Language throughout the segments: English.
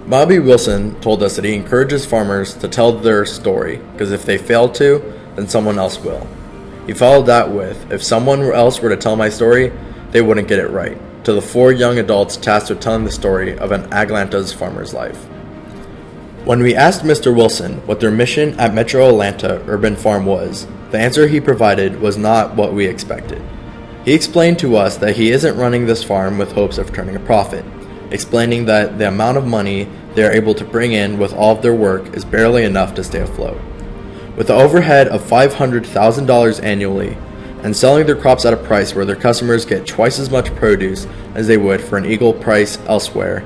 Bobby Wilson told us that he encourages farmers to tell their story, because if they fail to, then someone else will. He followed that with, if someone else were to tell my story, they wouldn't get it right, to the 4 young adults tasked with telling the story of an Atlanta's farmer's life. When we asked Mr. Wilson what their mission at Metro Atlanta Urban Farm was, the answer he provided was not what we expected. He explained to us that he isn't running this farm with hopes of turning a profit, explaining that the amount of money they are able to bring in with all of their work is barely enough to stay afloat. With the overhead of $500,000 annually, and selling their crops at a price where their customers get twice as much produce as they would for an equal price elsewhere,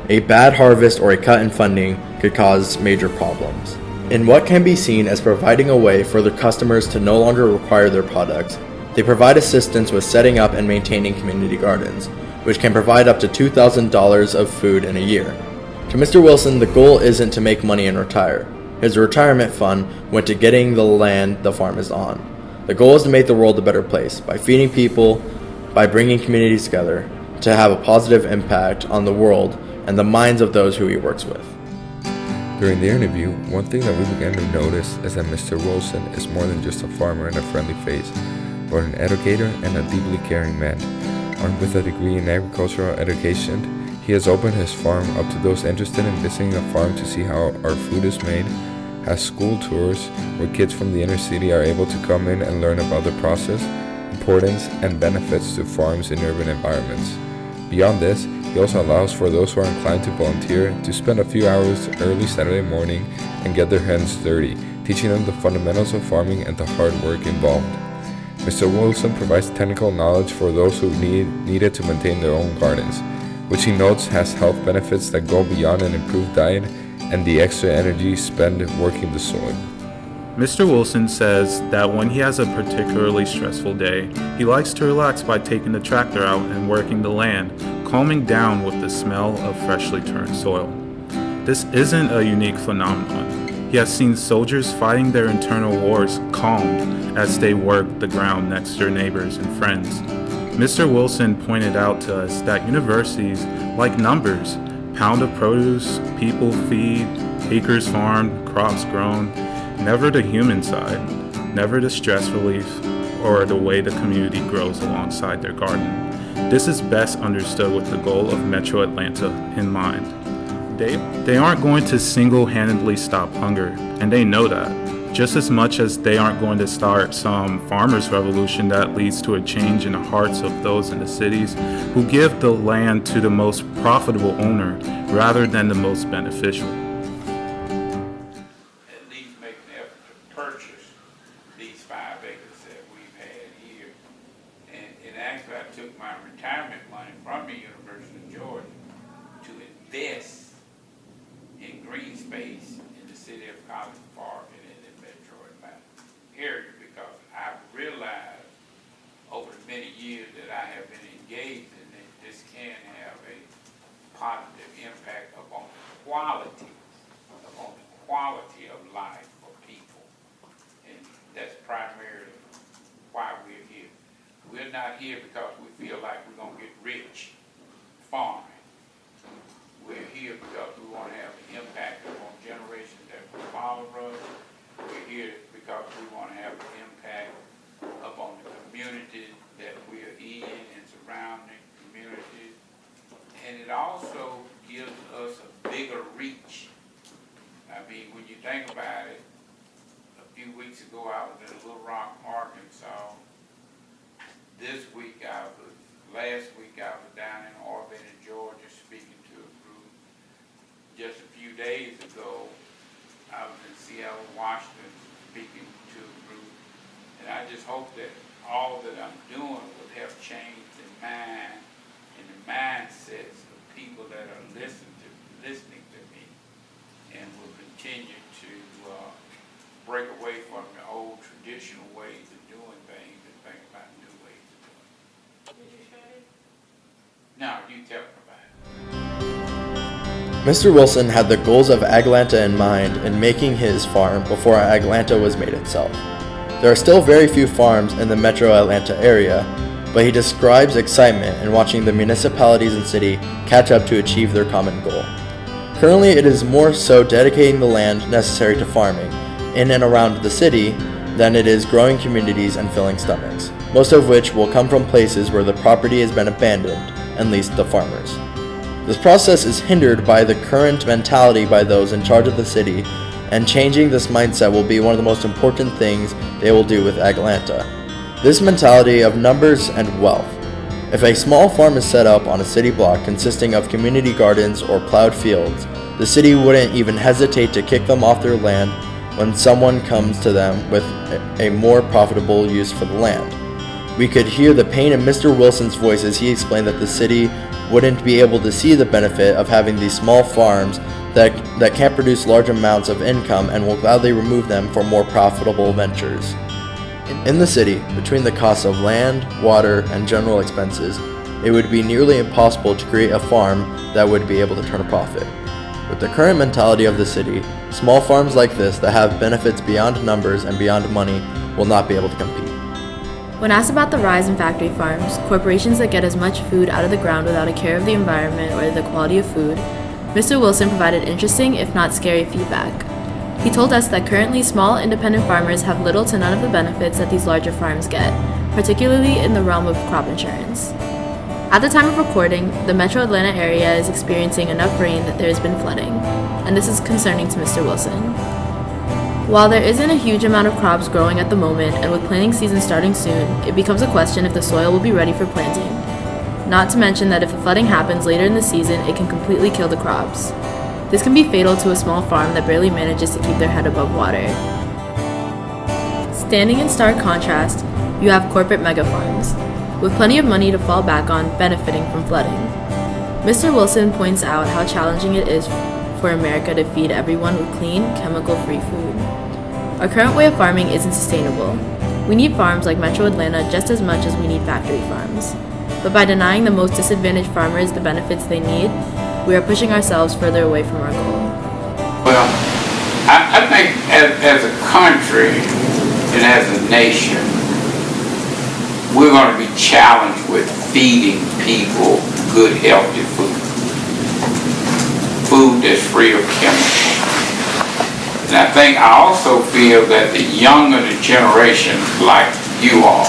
a bad harvest or a cut in funding could cause major problems. In what can be seen as providing a way for their customers to no longer require their products, they provide assistance with setting up and maintaining community gardens, which can provide up to $2,000 of food in a year. To Mr. Wilson, the goal isn't to make money and retire. His retirement fund went to getting the land the farm is on. The goal is to make the world a better place by feeding people, by bringing communities together, to have a positive impact on the world and the minds of those who he works with. During the interview, one thing that we began to notice is that Mr. Wilson is more than just a farmer and a friendly face, but an educator and a deeply caring man. Armed with a degree in agricultural education, he has opened his farm up to those interested in visiting a farm to see how our food is made, has school tours where kids from the inner city are able to come in and learn about the process, importance, and benefits to farms in urban environments. Beyond this, he also allows for those who are inclined to volunteer to spend a few hours early Saturday morning and get their hands dirty, teaching them the fundamentals of farming and the hard work involved. Mr. Wilson provides technical knowledge for those who need it to maintain their own gardens, which he notes has health benefits that go beyond an improved diet and the extra energy spent working the soil. Mr. Wilson says that when he has a particularly stressful day, he likes to relax by taking the tractor out and working the land, calming down with the smell of freshly turned soil. This isn't a unique phenomenon. He has seen soldiers fighting their internal wars calmed as they work the ground next to their neighbors and friends. Mr. Wilson pointed out to us that universities, like numbers, pound of produce, people feed, acres farmed, crops grown, never the human side, never the stress relief, or the way the community grows alongside their garden. This is best understood with the goal of Metro Atlanta in mind. They aren't going to single-handedly stop hunger, and they know that, just as much as they aren't going to start some farmers' revolution that leads to a change in the hearts of those in the cities who give the land to the most profitable owner rather than the most beneficial. At least make an effort to purchase these 5 acres that we've had here. And actually I took my retirement money from the University of Georgia to invest in green space in the city of College Park and in the Metro Atlanta area, because I've realized over the many years that I have been engaged in it, this can have a positive impact upon the quality of life for people. And that's primarily why we're here. We're not here because we feel like we're going to get rich farming. We're here because we want to have an impact upon generations that will follow us. We're here because we want to have an impact upon the community that we are in and surrounding communities. And it also gives us a bigger reach. I mean, when you think about it, a few weeks ago I was in Little Rock, Arkansas. Last week I was down in Albany, Georgia, speaking to a group. Just a few days ago, I was in Seattle, Washington, speaking to a group. And I just hope that all that I'm doing will help change the mind and the mindsets of people that are listening to me, and will continue to break away from the old traditional ways of doing things and think about new ways of doing it. Did you share it? No, you tell them about it. Mr. Wilson had the goals of Atlanta in mind in making his farm before Atlanta was made itself. There are still very few farms in the Metro Atlanta area, but he describes excitement in watching the municipalities and city catch up to achieve their common goal. Currently, it is more so dedicating the land necessary to farming in and around the city than it is growing communities and filling stomachs, most of which will come from places where the property has been abandoned and leased to farmers. This process is hindered by the current mentality by those in charge of the city, and changing this mindset will be one of the most important things they will do with Atlanta. This mentality of numbers and wealth. If a small farm is set up on a city block consisting of community gardens or plowed fields, the city wouldn't even hesitate to kick them off their land when someone comes to them with a more profitable use for the land. We could hear the pain in Mr. Wilson's voice as he explained that the city wouldn't be able to see the benefit of having these small farms that can't produce large amounts of income and will gladly remove them for more profitable ventures. In the city, between the costs of land, water, and general expenses, it would be nearly impossible to create a farm that would be able to turn a profit. With the current mentality of the city, small farms like this that have benefits beyond numbers and beyond money will not be able to compete. When asked about the rise in factory farms, corporations that get as much food out of the ground without a care of the environment or the quality of food, Mr. Wilson provided interesting, if not scary, feedback. He told us that currently small independent farmers have little to none of the benefits that these larger farms get, particularly in the realm of crop insurance. At the time of recording, the metro Atlanta area is experiencing enough rain that there has been flooding, and this is concerning to Mr. Wilson. While there isn't a huge amount of crops growing at the moment, and with planting season starting soon, it becomes a question if the soil will be ready for planting. Not to mention that if the flooding happens later in the season, it can completely kill the crops. This can be fatal to a small farm that barely manages to keep their head above water. Standing in stark contrast, you have corporate mega farms, with plenty of money to fall back on benefiting from flooding. Mr. Wilson points out how challenging it is for America to feed everyone with clean, chemical-free food. Our current way of farming isn't sustainable. We need farms like Metro Atlanta just as much as we need factory farms. But by denying the most disadvantaged farmers the benefits they need, we are pushing ourselves further away from our goal. Well, I think as a country and as a nation, we're going to be challenged with feeding people good, healthy food. Food that's free of chemicals. And I also feel that the younger the generation, like you all,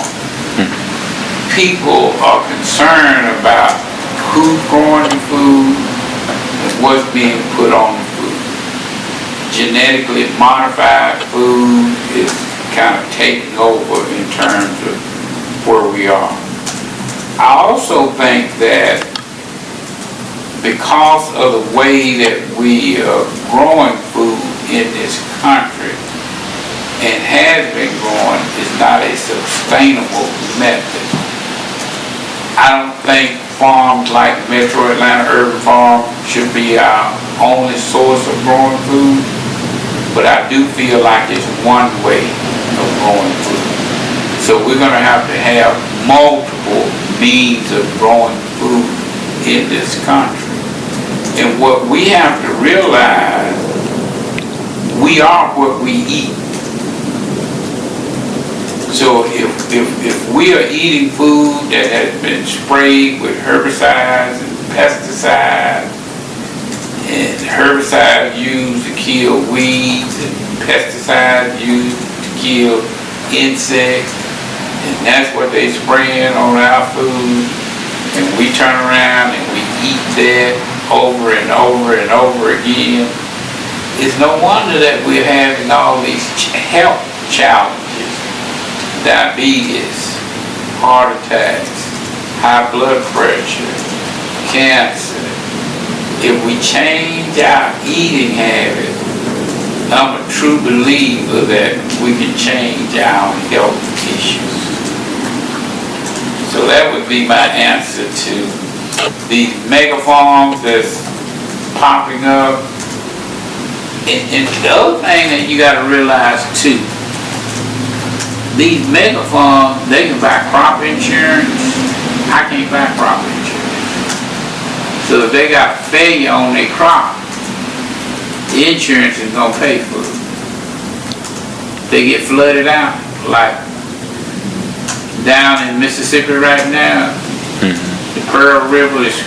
people are concerned about who's growing the food and what's being put on the food. Genetically modified food is kind of taking over in terms of where we are. I also think that because of the way that we are growing food in this country and has been growing, is not a sustainable method. I don't think farms like Metro Atlanta Urban Farm should be our only source of growing food, but I do feel like it's one way of growing food. So we're going to have multiple means of growing food in this country. And what we have to realize, we are what we eat. So if we are eating food that has been sprayed with herbicides and pesticides, and herbicides used to kill weeds and pesticides used to kill insects, and that's what they spraying on our food, and we turn around and we eat that over and over and over again, it's no wonder that we're having all these health challenges. Diabetes, heart attacks, high blood pressure, cancer. If we change our eating habits, I'm a true believer that we can change our health issues. So that would be my answer to these mega farms that's popping up. And the other thing that you got to realize too, these mega farms, they can buy crop insurance. I can't buy crop insurance. So if they got failure on their crop, the insurance is gonna pay for it. They get flooded out, like down in Mississippi right now. The Pearl River is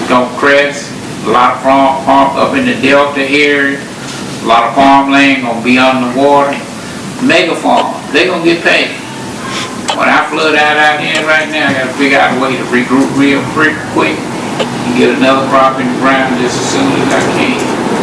gonna crest A lot of farm up in the Delta area, a lot of farmland gonna be underwater. Mega farms, they gonna get paid. When I flood out here right now, I gotta figure out a way to regroup real quick and get another crop in the ground just as soon as I can.